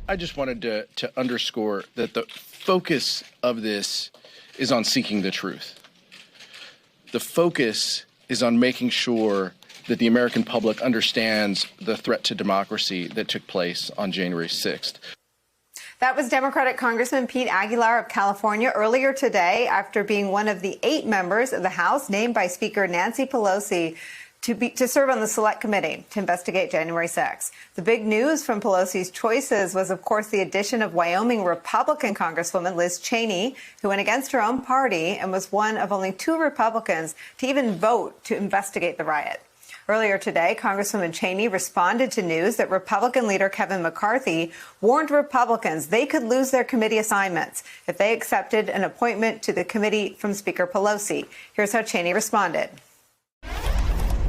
I just wanted to underscore that the focus of this is on seeking the truth. The focus is on making sure that the American public understands the threat to democracy that took place on January 6th. That was Democratic Congressman Pete Aguilar of California earlier today after being one of the 8 members of the House named by Speaker Nancy Pelosi to serve on the Select Committee to investigate January 6th. The big news from Pelosi's choices was, of course, the addition of Wyoming Republican Congresswoman Liz Cheney, who went against her own party and was one of only 2 Republicans to even vote to investigate the riot. Earlier today, Congresswoman Cheney responded to news that Republican leader Kevin McCarthy warned Republicans they could lose their committee assignments if they accepted an appointment to the committee from Speaker Pelosi. Here's how Cheney responded.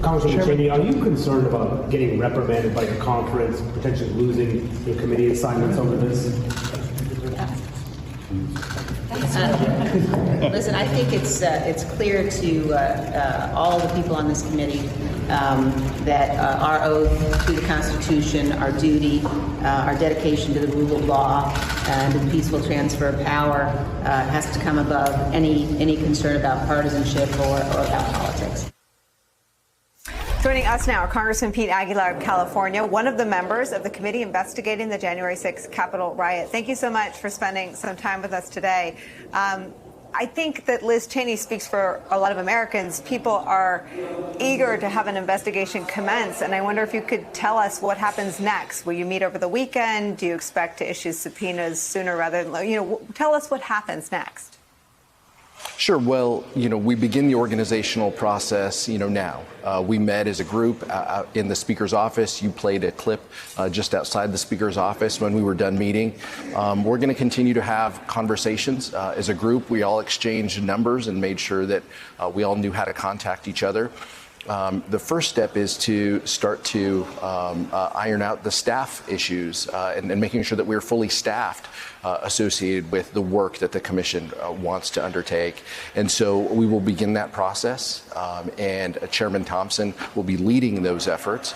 Congresswoman Cheney, are you concerned about getting reprimanded by your conference, potentially losing your committee assignments over this? Listen, I think it's clear to all the people on this committee that our oath to the Constitution, our duty, our dedication to the rule of law, and the peaceful transfer of power has to come above any concern about partisanship or about politics. Joining us now, Congressman Pete Aguilar of California, one of the members of the committee investigating the January 6th Capitol riot. Thank you so much for spending some time with us today. I think that Liz Cheney speaks for a lot of Americans. People are eager to have an investigation commence, and I wonder if you could tell us what happens next. Will you meet over the weekend? Do you expect to issue subpoenas sooner rather than later? Tell us what happens next. Sure. Well, we begin the organizational process, now. We met as a group in the Speaker's office. You played a clip just outside the Speaker's office when we were done meeting. We're going to continue to have conversations as a group. We all exchanged numbers and made sure that we all knew how to contact each other. The first step is to start to iron out the staff issues and making sure that we're fully staffed associated with the work that the commission wants to undertake. And so we will begin that process, and Chairman Thompson will be leading those efforts.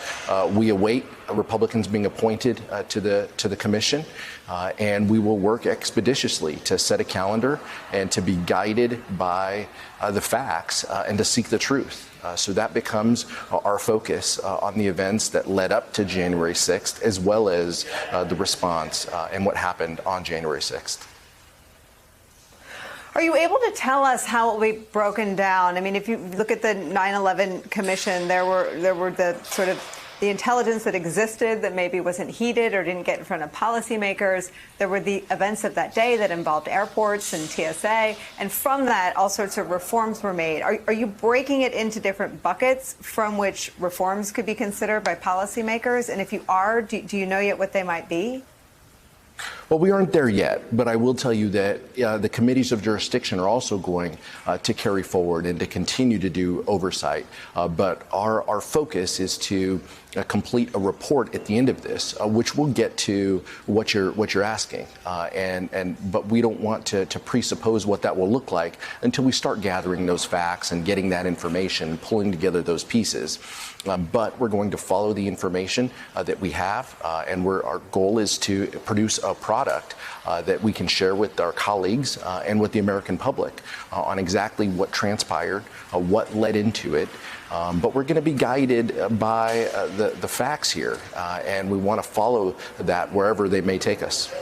We await Republicans being appointed to the commission, and we will work expeditiously to set a calendar and to be guided by the facts and to seek the truth. So that becomes our focus on the events that led up to January 6th, as well as the response and what happened on January 6th. Are you able to tell us how it will be broken down? I mean, if you look at the 9/11 Commission, there were the sort of the intelligence that existed that maybe wasn't heeded or didn't get in front of policymakers. There were the events of that day that involved airports and TSA. And from that, all sorts of reforms were made. Are you breaking it into different buckets from which reforms could be considered by policymakers? And if you are, do you know yet what they might be? Well, we aren't there yet, but I will tell you that the committees of jurisdiction are also going to carry forward and to continue to do oversight. But our focus is to complete a report at the end of this, which will get to what you're asking. But we don't want to presuppose what that will look like until we start gathering those facts and getting that information, pulling together those pieces. But we're going to follow the information that we have, and our goal is to produce a product that we can share with our colleagues and with the American public on exactly what transpired, what led into it. But we're going to be guided by the facts here, and we want to follow that wherever they may take us.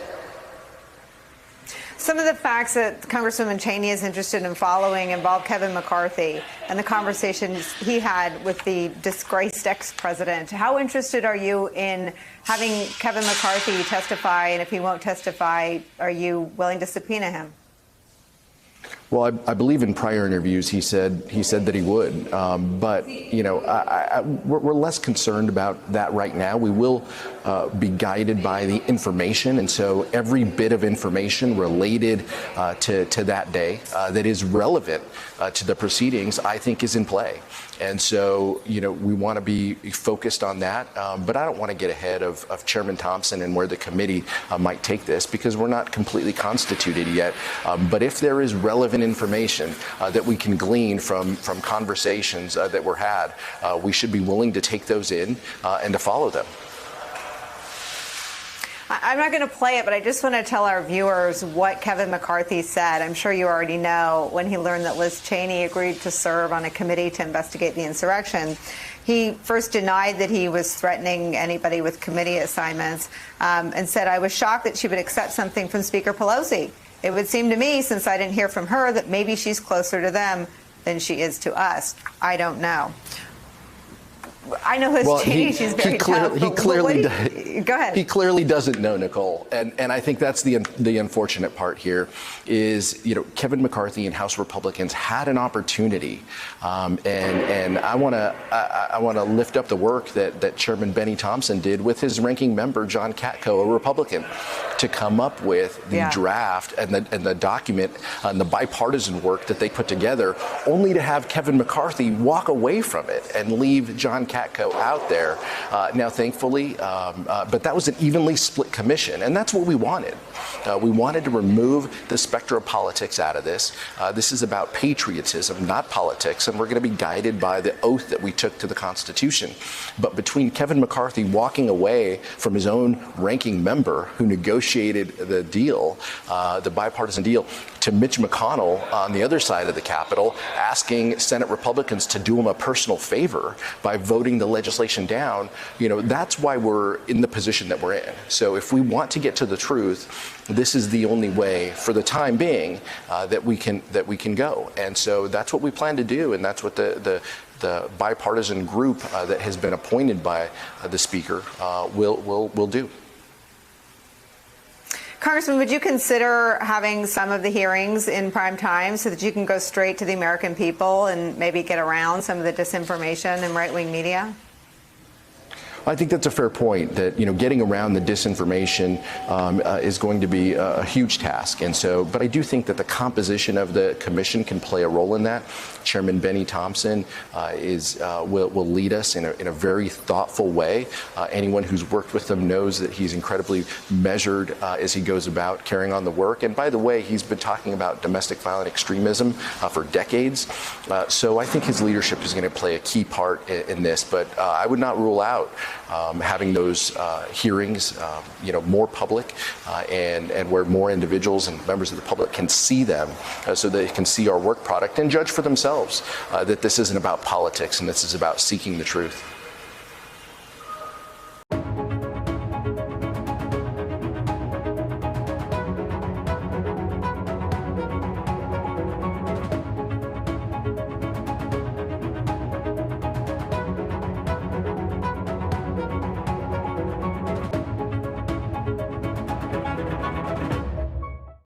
Some of the facts that Congresswoman Cheney is interested in following involve Kevin McCarthy and the conversations he had with the disgraced ex-president. How interested are you in having Kevin McCarthy testify? And if he won't testify, are you willing to subpoena him? Well, I believe in prior interviews he said that he would, but we're less concerned about that right now. We will be guided by the information, and so every bit of information related to that day that is relevant to the proceedings, I think, is in play. And so, we want to be focused on that, but I don't want to get ahead of Chairman Thompson and where the committee might take this, because we're not completely constituted yet. But if there is relevant information that we can glean from conversations that were had, we should be willing to take those in and to follow them. I'm not going to play it, but I just want to tell our viewers what Kevin McCarthy said. I'm sure you already know when he learned that Liz Cheney agreed to serve on a committee to investigate the insurrection. He first denied that he was threatening anybody with committee assignments and said, I was shocked that she would accept something from Speaker Pelosi. It would seem to me, since I didn't hear from her, that maybe she's closer to them than she is to us. I don't know. I know Liz Cheney, she's very tough. He clearly Go ahead. He clearly doesn't know, Nicole, and I think that's the unfortunate part here. Is Kevin McCarthy and House Republicans had an opportunity, and I want to lift up the work that Chairman Benny Thompson did with his ranking member John Katko, a Republican, to come up with the draft and the document and the bipartisan work that they put together, only to have Kevin McCarthy walk away from it and leave John Katko out there. Now, thankfully, but that was an evenly split commission, and that's what we wanted. We wanted to remove the specter of politics out of this. This is about patriotism, not politics, and we're going to be guided by the oath that we took to the Constitution. But between Kevin McCarthy walking away from his own ranking member who negotiated the deal, the bipartisan deal, to Mitch McConnell on the other side of the Capitol, asking Senate Republicans to do him a personal favor by voting the legislation down, that's why we're in the position that we're in. So if we want to get to the truth, this is the only way, for the time being, that we can go. And so that's what we plan to do, and that's what the bipartisan group that has been appointed by the Speaker will do. Congressman, would you consider having some of the hearings in prime time so that you can go straight to the American people and maybe get around some of the disinformation in right-wing media? I think that's a fair point, that getting around the disinformation is going to be a huge task, and so. But I do think that the composition of the commission can play a role in that. Chairman Benny Thompson will lead us in a very thoughtful way. Anyone who's worked with him knows that he's incredibly measured as he goes about carrying on the work. And by the way, he's been talking about domestic violent extremism for decades. So I think his leadership is going to play a key part in this. But I would not rule out having those hearings, more public, and where more individuals and members of the public can see them, so they can see our work product and judge for themselves that this isn't about politics and this is about seeking the truth.